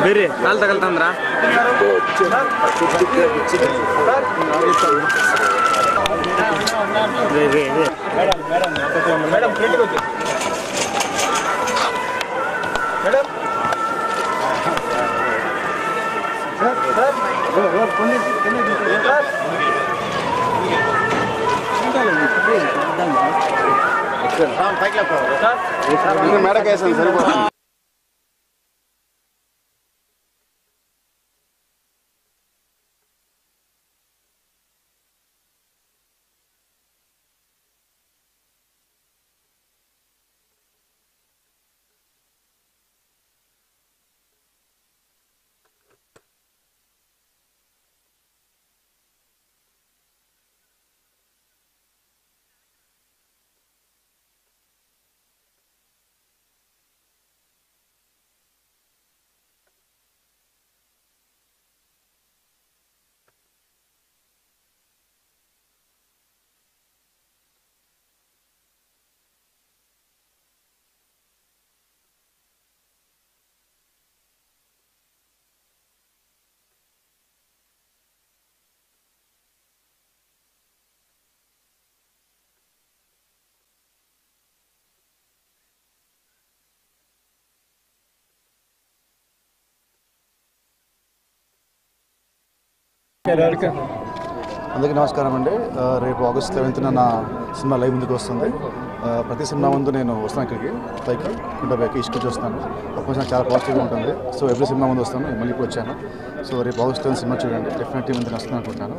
ಬೇರೆ ಕಾಲು ತಗಲ್ತಂದ್ರ ಮೇಡಮ್ ಪ್ರಿಂಟ್ ಗೊತ್ತಿ ಮೇಡಮ್ మేడం కేసు సరిపోతుంది అందరికీ నమస్కారం అండి. రేపు ఆగస్ట్ 11th నా సినిమా లైవ్ ముందుకు వస్తుంది. ప్రతి సినిమా ముందు నేను వస్తాను ఇక్కడికి పైకి కుంటపైకి ఇసుకొచ్చి వస్తాను. అప్పుడు నాకు చాలా పాజిటివ్గా ఉంటుంది. సో ఎవ్రీ సినిమా ముందు వస్తాను, మళ్ళీ ఇప్పుడు వచ్చాను. సో రేపు ఆగస్ట్ 11 సినిమా చూడండి, డెఫినెట్లీ ముందు వస్తాను అనుకుంటున్నాను.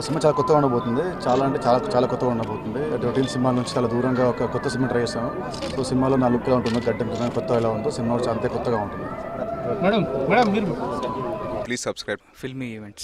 సినిమా చాలా కొత్తగా ఉండబోతుంది, చాలా అంటే చాలా కొత్తగా ఉండబోతుంది. రొటీన్ సినిమా నుంచి చాలా దూరంగా ఒక కొత్త సినిమా ట్రై చేస్తాను. సో సినిమాలో నా లుక్ ఎలా ఉంటుంది, గడ్డ కొత్తగా ఎలా ఉందో సినిమా అంతే కొత్తగా ఉంటుంది. Please subscribe. Filmy Events.